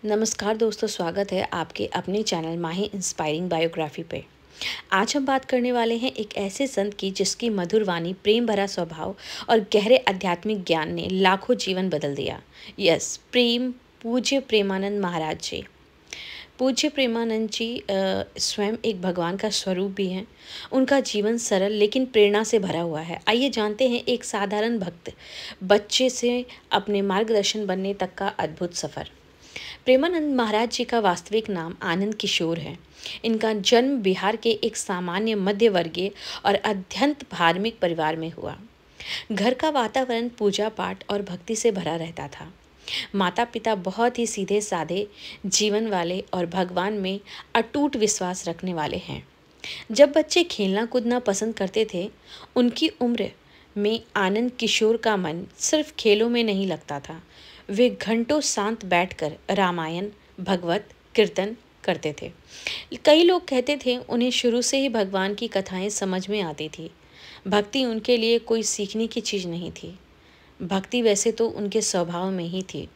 नमस्कार दोस्तों, स्वागत है आपके अपने चैनल माही इंस्पायरिंग बायोग्राफी पे। आज हम बात करने वाले हैं एक ऐसे संत की जिसकी मधुर वाणी, प्रेम भरा स्वभाव और गहरे आध्यात्मिक ज्ञान ने लाखों जीवन बदल दिया। पूज्य प्रेमानंद महाराज जी। पूज्य प्रेमानंद जी स्वयं एक भगवान का स्वरूप भी हैं। उनका जीवन सरल लेकिन प्रेरणा से भरा हुआ है। आइए जानते हैं एक साधारण भक्त बच्चे से अपने मार्गदर्शन बनने तक का अद्भुत सफ़र। प्रेमानंद महाराज जी का वास्तविक नाम आनंद किशोर है। इनका जन्म बिहार के एक सामान्य मध्यवर्गीय और अत्यंत धार्मिक परिवार में हुआ। घर का वातावरण पूजा पाठ और भक्ति से भरा रहता था। माता पिता बहुत ही सीधे साधे जीवन वाले और भगवान में अटूट विश्वास रखने वाले हैं। जब बच्चे खेलना कूदना पसंद करते थे, उनकी उम्र में आनंद किशोर का मन सिर्फ खेलों में नहीं लगता था। वे घंटों शांत बैठकर रामायण, भगवत कीर्तन करते थे। कई लोग कहते थे उन्हें शुरू से ही भगवान की कथाएं समझ में आती थी। भक्ति उनके लिए कोई सीखने की चीज़ नहीं थी। भक्ति वैसे तो उनके स्वभाव में ही थी।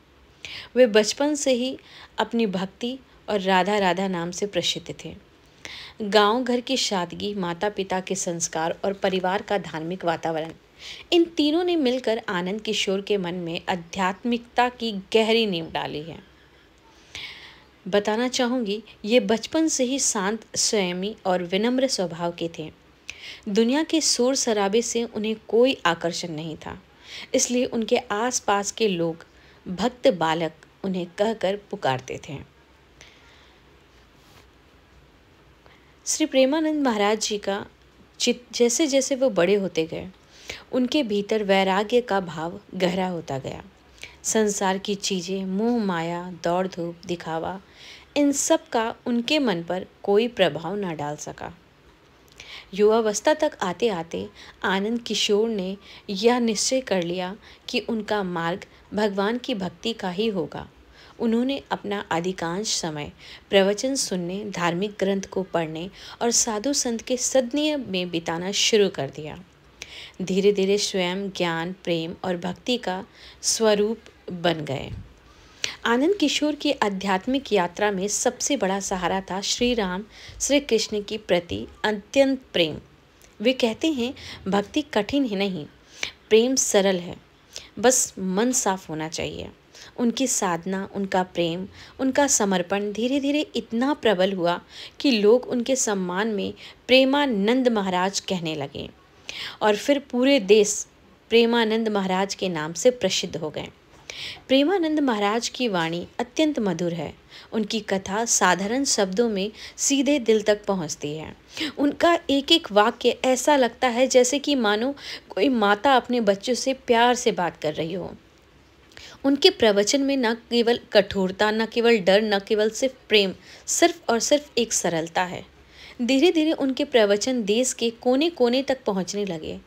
वे बचपन से ही अपनी भक्ति और राधा राधा नाम से प्रसिद्ध थे। गांव घर की सादगी, माता पिता के संस्कार और परिवार का धार्मिक वातावरण, इन तीनों ने मिलकर आनंद किशोर के मन में आध्यात्मिकता की गहरी नींव डाली है। बताना चाहूँगी, ये बचपन से ही शांत, संयमी और विनम्र स्वभाव के थे। दुनिया के शोर शराबे से उन्हें कोई आकर्षण नहीं था, इसलिए उनके आसपास के लोग भक्त बालक उन्हें कहकर पुकारते थे। श्री प्रेमानंद महाराज जी का जैसे जैसे वो बड़े होते गए, उनके भीतर वैराग्य का भाव गहरा होता गया। संसार की चीज़ें, मोह माया, दौड़ धूप, दिखावा, इन सब का उनके मन पर कोई प्रभाव न डाल सका। युवावस्था तक आते आते आनंद किशोर ने यह निश्चय कर लिया कि उनका मार्ग भगवान की भक्ति का ही होगा। उन्होंने अपना अधिकांश समय प्रवचन सुनने, धार्मिक ग्रंथ को पढ़ने और साधु संत के सदनिय में बिताना शुरू कर दिया। धीरे धीरे स्वयं ज्ञान, प्रेम और भक्ति का स्वरूप बन गए। आनंद किशोर की आध्यात्मिक यात्रा में सबसे बड़ा सहारा था श्री राम, श्री कृष्ण की प्रति अत्यंत प्रेम। वे कहते हैं, भक्ति कठिन ही नहीं, प्रेम सरल है, बस मन साफ होना चाहिए। उनकी साधना, उनका प्रेम, उनका समर्पण धीरे धीरे इतना प्रबल हुआ कि लोग उनके सम्मान में प्रेमानंद महाराज कहने लगे और फिर पूरे देश प्रेमानंद महाराज के नाम से प्रसिद्ध हो गए। प्रेमानंद महाराज की वाणी अत्यंत मधुर है। उनकी कथा साधारण शब्दों में सीधे दिल तक पहुंचती है। उनका एक एक वाक्य ऐसा लगता है जैसे कि मानो कोई माता अपने बच्चों से प्यार से बात कर रही हो। उनके प्रवचन में न केवल कठोरता, न केवल डर, न केवल सिर्फ प्रेम, सिर्फ और सिर्फ एक सरलता है। धीरे धीरे उनके प्रवचन देश के कोने कोने तक पहुंचने लगे।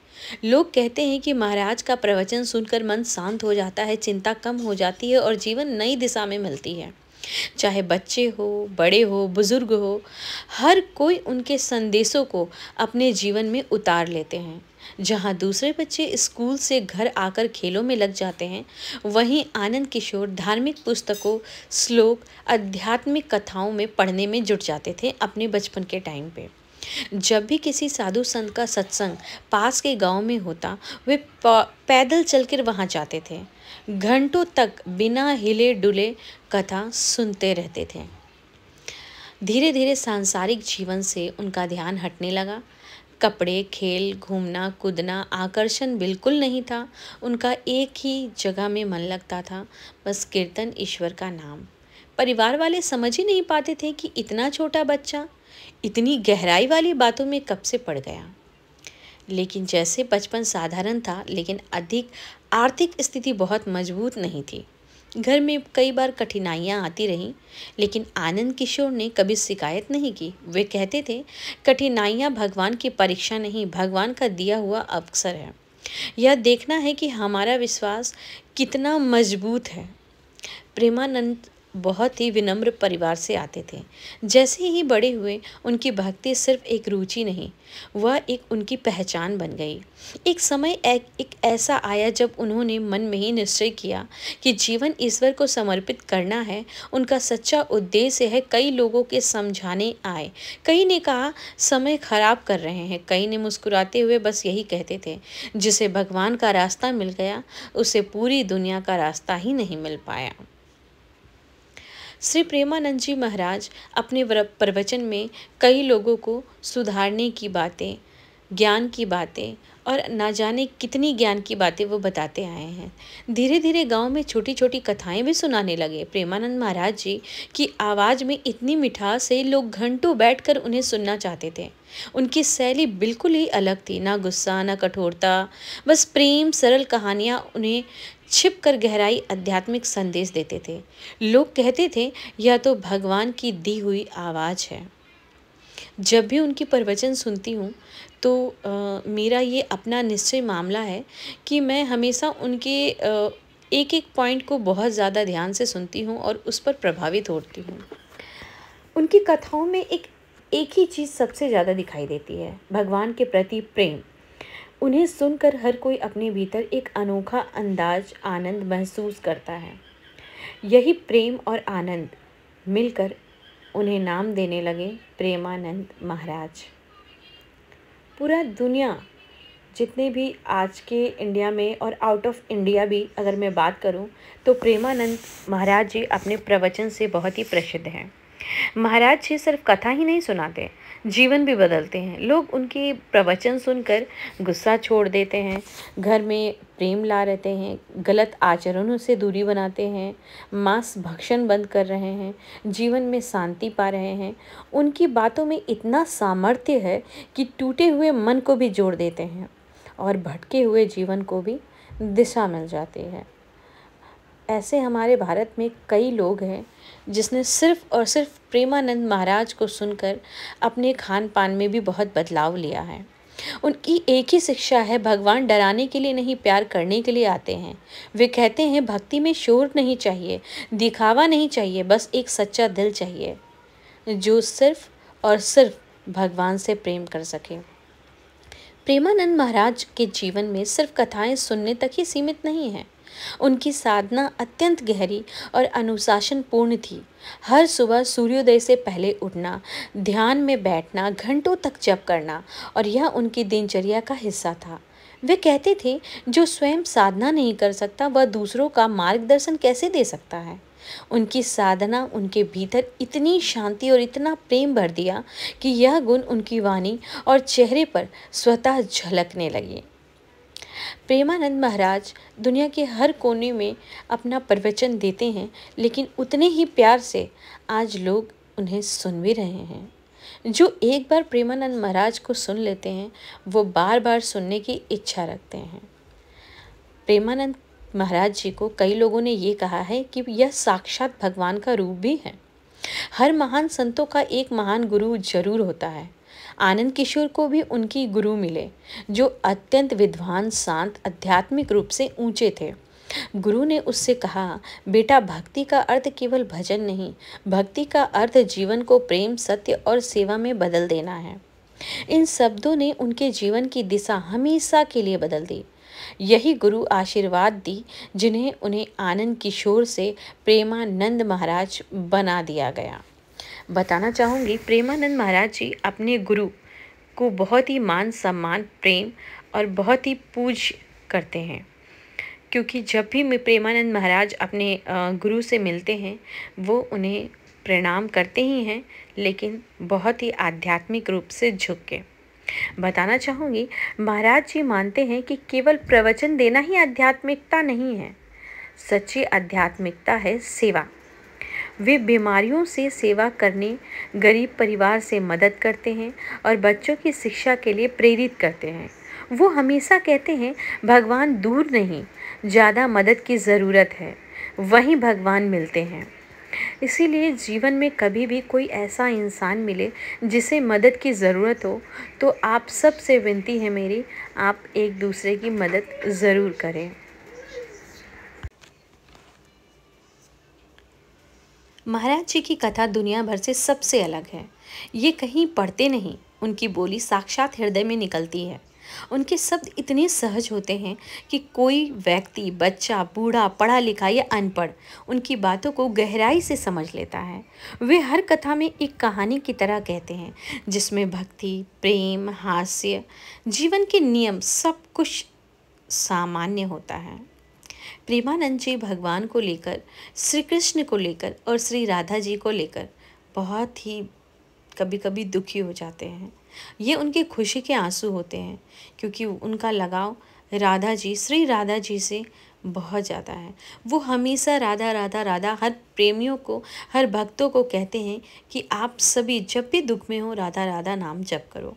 लोग कहते हैं कि महाराज का प्रवचन सुनकर मन शांत हो जाता है, चिंता कम हो जाती है और जीवन नई दिशा में मिलती है। चाहे बच्चे हो, बड़े हो, बुजुर्ग हो, हर कोई उनके संदेशों को अपने जीवन में उतार लेते हैं। जहाँ दूसरे बच्चे स्कूल से घर आकर खेलों में लग जाते हैं, वहीं आनंद किशोर धार्मिक पुस्तकों, श्लोक, आध्यात्मिक कथाओं में पढ़ने में जुट जाते थे अपने बचपन के टाइम पे। जब भी किसी साधु संत का सत्संग पास के गांव में होता, वे पैदल चलकर वहां जाते थे। घंटों तक बिना हिले डुले कथा सुनते रहते थे। धीरे धीरे सांसारिक जीवन से उनका ध्यान हटने लगा। कपड़े, खेल, घूमना, कूदना आकर्षण बिल्कुल नहीं था। उनका एक ही जगह में मन लगता था, बस कीर्तन, ईश्वर का नाम। परिवार वाले समझ ही नहीं पाते थे कि इतना छोटा बच्चा इतनी गहराई वाली बातों में कब से पड़ गया। लेकिन जैसे बचपन साधारण था, लेकिन अधिक आर्थिक स्थिति बहुत मजबूत नहीं थी। घर में कई बार कठिनाइयाँ आती रहीं, लेकिन आनंद किशोर ने कभी शिकायत नहीं की। वे कहते थे, कठिनाइयाँ भगवान की परीक्षा नहीं, भगवान का दिया हुआ अवसर है। यह देखना है कि हमारा विश्वास कितना मजबूत है। प्रेमानंद बहुत ही विनम्र परिवार से आते थे। जैसे ही बड़े हुए, उनकी भक्ति सिर्फ एक रुचि नहीं, वह एक उनकी पहचान बन गई। एक समय एक ऐसा आया जब उन्होंने मन में ही निश्चय किया कि जीवन ईश्वर को समर्पित करना है। उनका सच्चा उद्देश्य है कई लोगों के समझाने आए। कई ने कहा समय खराब कर रहे हैं, कई ने मुस्कुराते हुए बस यही कहते थे, जिसे भगवान का रास्ता मिल गया उसे पूरी दुनिया का रास्ता ही नहीं मिल पाया। श्री प्रेमानंद जी महाराज अपने प्रवचन में कई लोगों को सुधारने की बातें, ज्ञान की बातें और ना जाने कितनी ज्ञान की बातें वो बताते आए हैं। धीरे धीरे गांव में छोटी छोटी कथाएं भी सुनाने लगे। प्रेमानंद महाराज जी की आवाज़ में इतनी मिठास है, लोग घंटों बैठकर उन्हें सुनना चाहते थे। उनकी शैली बिल्कुल ही अलग थी, ना गुस्सा ना कठोरता, बस प्रेम, सरल कहानियाँ उन्हें छिप कर गहराई आध्यात्मिक संदेश देते थे। लोग कहते थे यह तो भगवान की दी हुई आवाज़ है। जब भी उनकी प्रवचन सुनती हूँ तो मेरा ये अपना निश्चय मामला है कि मैं हमेशा उनके एक एक पॉइंट को बहुत ज़्यादा ध्यान से सुनती हूँ और उस पर प्रभावित होती हूँ। उनकी कथाओं में एक ही चीज़ सबसे ज़्यादा दिखाई देती है, भगवान के प्रति प्रेम। उन्हें सुनकर हर कोई अपने भीतर एक अनोखा अंदाज आनंद महसूस करता है। यही प्रेम और आनंद मिलकर उन्हें नाम देने लगे प्रेमानंद महाराज। पूरा दुनिया, जितने भी आज के इंडिया में और आउट ऑफ इंडिया भी अगर मैं बात करूं, तो प्रेमानंद महाराज जी अपने प्रवचन से बहुत ही प्रसिद्ध हैं। महाराज जी सिर्फ कथा ही नहीं सुनाते, जीवन भी बदलते हैं। लोग उनके प्रवचन सुनकर गुस्सा छोड़ देते हैं, घर में प्रेम ला रहते हैं, गलत आचरणों से दूरी बनाते हैं, मांस भक्षण बंद कर रहे हैं, जीवन में शांति पा रहे हैं। उनकी बातों में इतना सामर्थ्य है कि टूटे हुए मन को भी जोड़ देते हैं और भटके हुए जीवन को भी दिशा मिल जाती है। ऐसे हमारे भारत में कई लोग हैं जिसने सिर्फ और सिर्फ प्रेमानंद महाराज को सुनकर अपने खान पान में भी बहुत बदलाव लिया है। उनकी एक ही शिक्षा है, भगवान डराने के लिए नहीं, प्यार करने के लिए आते हैं। वे कहते हैं भक्ति में शोर नहीं चाहिए, दिखावा नहीं चाहिए, बस एक सच्चा दिल चाहिए जो सिर्फ और सिर्फ भगवान से प्रेम कर सके। प्रेमानंद महाराज के जीवन में सिर्फ कथाएं सुनने तक ही सीमित नहीं है। उनकी साधना अत्यंत गहरी और अनुशासन पूर्ण थी। हर सुबह सूर्योदय से पहले उठना, ध्यान में बैठना, घंटों तक जप करना, और यह उनकी दिनचर्या का हिस्सा था। वे कहते थे जो स्वयं साधना नहीं कर सकता वह दूसरों का मार्गदर्शन कैसे दे सकता है। उनकी साधना उनके भीतर इतनी शांति और इतना प्रेम भर दिया कि यह गुण उनकी वाणी और चेहरे पर स्वतः झलकने लगे। प्रेमानंद महाराज दुनिया के हर कोने में अपना प्रवचन देते हैं, लेकिन उतने ही प्यार से आज लोग उन्हें सुन भी रहे हैं। जो एक बार प्रेमानंद महाराज को सुन लेते हैं वो बार बार सुनने की इच्छा रखते हैं। प्रेमानंद महाराज जी को कई लोगों ने ये कहा है कि यह साक्षात भगवान का रूप भी है। हर महान संतों का एक महान गुरु जरूर होता है। आनंद किशोर को भी उनकी गुरु मिले जो अत्यंत विद्वान, शांत, आध्यात्मिक रूप से ऊंचे थे। गुरु ने उससे कहा, बेटा भक्ति का अर्थ केवल भजन नहीं, भक्ति का अर्थ जीवन को प्रेम, सत्य और सेवा में बदल देना है। इन शब्दों ने उनके जीवन की दिशा हमेशा के लिए बदल दी। यही गुरु आशीर्वाद दी जिन्हें उन्हें आनंद किशोर से प्रेमानंद महाराज बना दिया गया। बताना चाहूँगी प्रेमानंद महाराज जी अपने गुरु को बहुत ही मान, सम्मान, प्रेम और बहुत ही पूज करते हैं, क्योंकि जब भी प्रेमानंद महाराज अपने गुरु से मिलते हैं वो उन्हें प्रणाम करते ही हैं, लेकिन बहुत ही आध्यात्मिक रूप से झुक के। बताना चाहूँगी महाराज जी मानते हैं कि केवल प्रवचन देना ही आध्यात्मिकता नहीं है, सच्ची आध्यात्मिकता है सेवा। वे बीमारियों से सेवा करने, गरीब परिवार से मदद करते हैं और बच्चों की शिक्षा के लिए प्रेरित करते हैं। वो हमेशा कहते हैं भगवान दूर नहीं, ज़्यादा मदद की ज़रूरत है, वहीं भगवान मिलते हैं। इसीलिए जीवन में कभी भी कोई ऐसा इंसान मिले जिसे मदद की ज़रूरत हो तो आप सबसे विनती है मेरी, आप एक दूसरे की मदद ज़रूर करें। महाराज जी की कथा दुनिया भर से सबसे अलग है। ये कहीं पढ़ते नहीं, उनकी बोली साक्षात हृदय में निकलती है। उनके शब्द इतने सहज होते हैं कि कोई व्यक्ति, बच्चा, बूढ़ा, पढ़ा लिखा या अनपढ़ उनकी बातों को गहराई से समझ लेता है। वे हर कथा में एक कहानी की तरह कहते हैं, जिसमें भक्ति, प्रेम, हास्य, जीवन के नियम सब कुछ सामान्य होता है। प्रेमानंद जी भगवान को लेकर, श्री कृष्ण को लेकर और श्री राधा जी को लेकर बहुत ही कभी कभी दुखी हो जाते हैं। ये उनकी खुशी के आंसू होते हैं, क्योंकि उनका लगाव राधा जी, श्री राधा जी से बहुत ज़्यादा है। वो हमेशा राधा राधा राधा हर प्रेमियों को, हर भक्तों को कहते हैं कि आप सभी जब भी दुख में हो राधा राधा नाम जप करो।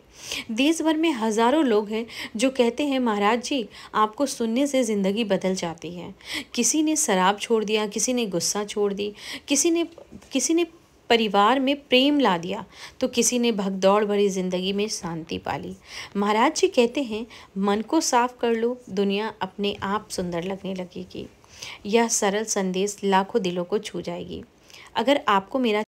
देश भर में हज़ारों लोग हैं जो कहते हैं, महाराज जी आपको सुनने से ज़िंदगी बदल जाती है। किसी ने शराब छोड़ दिया, किसी ने गुस्सा छोड़ दी, किसी ने परिवार में प्रेम ला दिया, तो किसी ने भगदौड़ भरी जिंदगी में शांति पाली। महाराज जी कहते हैं, मन को साफ कर लो, दुनिया अपने आप सुंदर लगने लगेगी। यह सरल संदेश लाखों दिलों को छू जाएगी। अगर आपको मेरा